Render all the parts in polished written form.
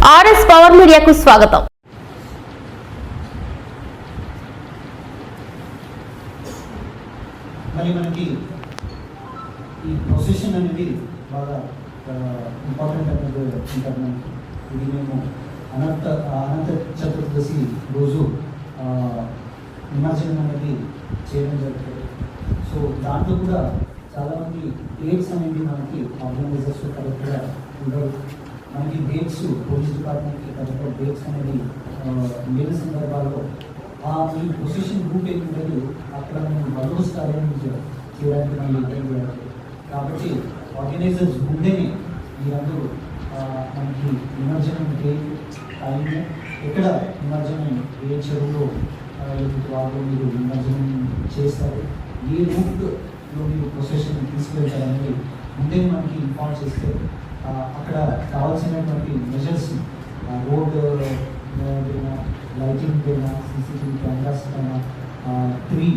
RS power మీడియాకు స్వాగతం. మరి మనకి ఈ ప్రొసెషన్ అనేది బాగా ఇంపార్టెంట్ అనేది ఉంటారు మనకి. ఇది మేము అనంత చతుర్దశి రోజు నిమజ్జనం అనేది చేయడం జరుగుతుంది. సో దాంట్లో కూడా చాలామంది డేట్స్ అనేవి మనకి ఆర్గనైజర్స్ కరెక్ట్గా ఉండవు. మనకి డేట్స్ పోలీస్ డిపార్ట్మెంట్కి కరెక్ట్గా డేట్స్ అనేది లేని సందర్భాల్లో ఈ పొజిషన్ గ్రూప్ ఏంటంటే అక్కడ మేము బందోబస్తు అరేంజ్ చేయడానికి మనం ఇబ్బంది చేయాలి. కాబట్టి ఆర్గనైజర్స్ ముందేనే మీరందరూ మనకి నిమజ్జనం డేట్ టైం ఎక్కడ నిమజ్జనం ఏ చెరువులో వాళ్ళు మీరు నిమజ్జనం చేస్తారు, ఏ రూట్లో మీరు ప్రొసెషన్ తీసుకెళ్తారనేది ముందే మనకి ఇన్ఫార్మ్ చేస్తే అక్కడ కావాల్సినటువంటి మెజర్స్ రోడ్ లైటింగ్ పైన సీసీటీవీ కెమెరాస్ పైన ట్రీ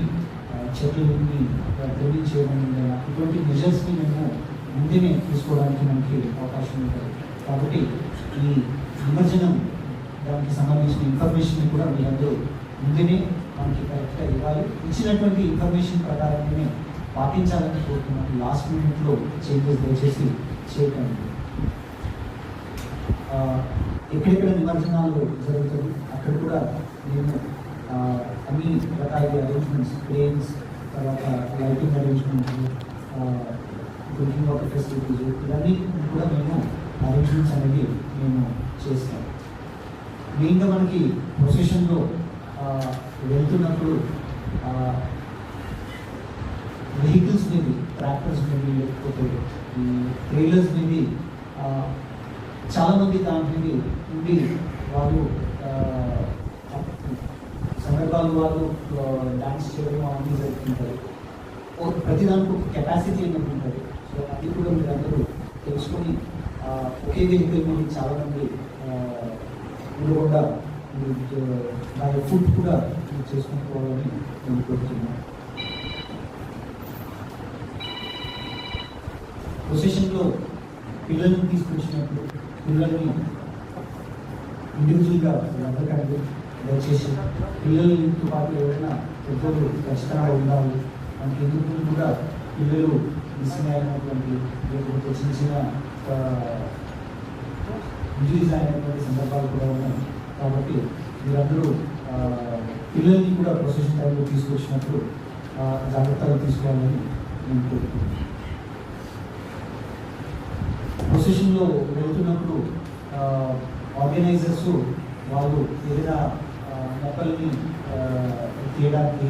చెట్లని ట్రిమింగ్ చేయడం ఇటువంటి మెజర్స్ని మేము ముందేనే తీసుకోవడానికి మనకి అవకాశం ఉంటుంది. కాబట్టి ఈ నిమజ్జనం దానికి సంబంధించిన ఇన్ఫర్మేషన్ కూడా మీరందరూ ముందేనే మనకి కరెక్ట్గా ఇవ్వాలి. ఇచ్చినటువంటి ఇన్ఫర్మేషన్ ప్రకారంగానే పాటించాలని కోరుతున్నాను. లాస్ట్ మినిట్లో చేంజెస్ దయచేసి చేయకండి. ఎక్కడెక్కడ నిమజ్జనాలు జరుగుతుంది అక్కడ కూడా మేము అన్ని రకాల అరేంజ్మెంట్స్, క్రేన్స్, తర్వాత lighting arrangements, drinking water facilities ఇవన్నీ కూడా మేము అరేంజ్మెంట్స్ అనేది మేము చేస్తాం. మెయిన్గా మనకి ప్రొసెషన్లో వెళ్తున్నప్పుడు వెహికల్స్ మీద, ట్రాక్టర్స్ మీద, లేకపోతే ఈ ట్రైలర్స్ మీద చాలామంది దాని మీద ఉండి వాళ్ళు సందర్భాలు వాళ్ళు డాన్స్ చేయడం అవన్నీ జరుగుతుంటారు. ప్రతిదానికి ఒక కెపాసిటీ అనేది ఉంటుంది. సో అది కూడా మీరు అందరూ తెలుసుకొని ఒకే వెహికల్ మీద చాలామంది ఉండకుండా దాని ఫుడ్ కూడా చేసుకుంటుకోవాలని నేను కోరుతున్నాను. ప్రొసెషన్లో పిల్లల్ని తీసుకొచ్చినప్పుడు పిల్లల్ని ఇండివిజువల్గా అందరికంటే దయచేసి పిల్లలతో పాటు ఎవరైనా పెద్దలు ఖచ్చితంగా ఉండాలి. మనకి ఎందుకు కూడా పిల్లలు మిస్సింగ్ అయినటువంటి లేకపోతే చిన్న చిన్న ఇంజరీస్ అయినటువంటి సందర్భాలు కూడా ఉన్నాయి. కాబట్టి మీరందరూ పిల్లల్ని కూడా ప్రొసెషన్ టైంలో తీసుకొచ్చినప్పుడు జాగ్రత్తగా తీసుకోవాలని నేను కోరుకుంటున్నాను. ప్రొసెషన్లో వెళ్తున్నప్పుడు ఆర్గనైజర్స్ వాళ్ళు ఏదైనా మొక్కల్ని తీయడానికి,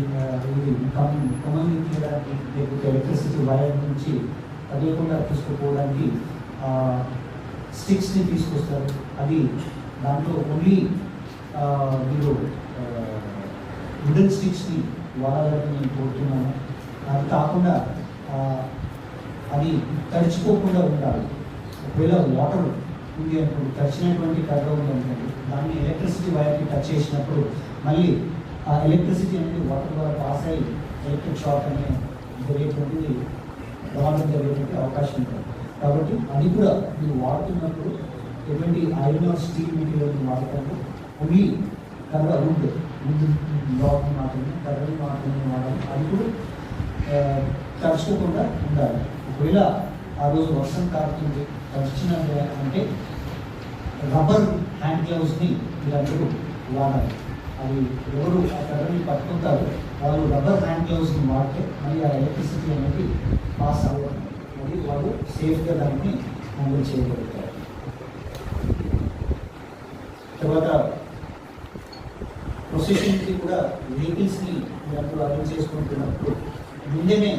కమల్ని తీయడానికి, లేకపోతే ఎలక్ట్రిసిటీ వైర్ నుంచి తగలకుండా తీసుకుపోవడానికి స్టిక్స్ని తీసుకొస్తారు. అది దాంట్లో ఓన్లీ మీరు వుడెన్ స్టిక్స్ని వాడాలని నేను కోరుతున్నాను. అది కాకుండా అది తడిచిపోకుండా ఉండాలి. ఒకవేళ వాటర్ ఉంది అనుకోండి, తడిచినటువంటి కర్ర ఉంది అనుకోండి, దాన్ని ఎలక్ట్రిసిటీ వైర్కి టచ్ చేసినప్పుడు మళ్ళీ ఆ ఎలక్ట్రిసిటీ అనేది వాటర్ ద్వారా పాస్ అయ్యి ఎలక్ట్రిక్ షాక్ అనే జరిగేటువంటిది ప్రమాదం జరిగేటువంటి అవకాశం ఉంటుంది. కాబట్టి అది కూడా మీరు వాడుతున్నప్పుడు ఎటువంటి ఐరన్ ఆర్ స్టీల్ మెటీరియల్ని వాడకండి. ఓన్లీ కర్ర వుడ్ బ్లాక్ మాత్రమే, కర్రని మాత్రమే వాడాలి. అది కూడా తడుచుకోకుండా ఉండాలి. ఒకవేళ ఆ రోజు వర్షం కారుతుంది, తడిచిన అంటే రబ్బర్ హ్యాండ్ గ్లౌస్ని మీరందరూ వాడాలి. అది ఎవరు ఆ కర్రని పట్టుకుంటారో వాళ్ళు రబ్బర్ హ్యాండ్ గ్లౌస్ని వాడితే మళ్ళీ ఆ ఎలక్ట్రిసిటీ అనేది పాస్ అవ్వడం, మరి వాళ్ళు సేఫ్గా దాన్ని హ్యాండిల్ చేయగలుగుతారు. తర్వాత ప్రొసెషన్కి కూడా వెహికల్స్ని మీరందరూ అరేంజ్ చేసుకుంటున్నప్పుడు ముందేనే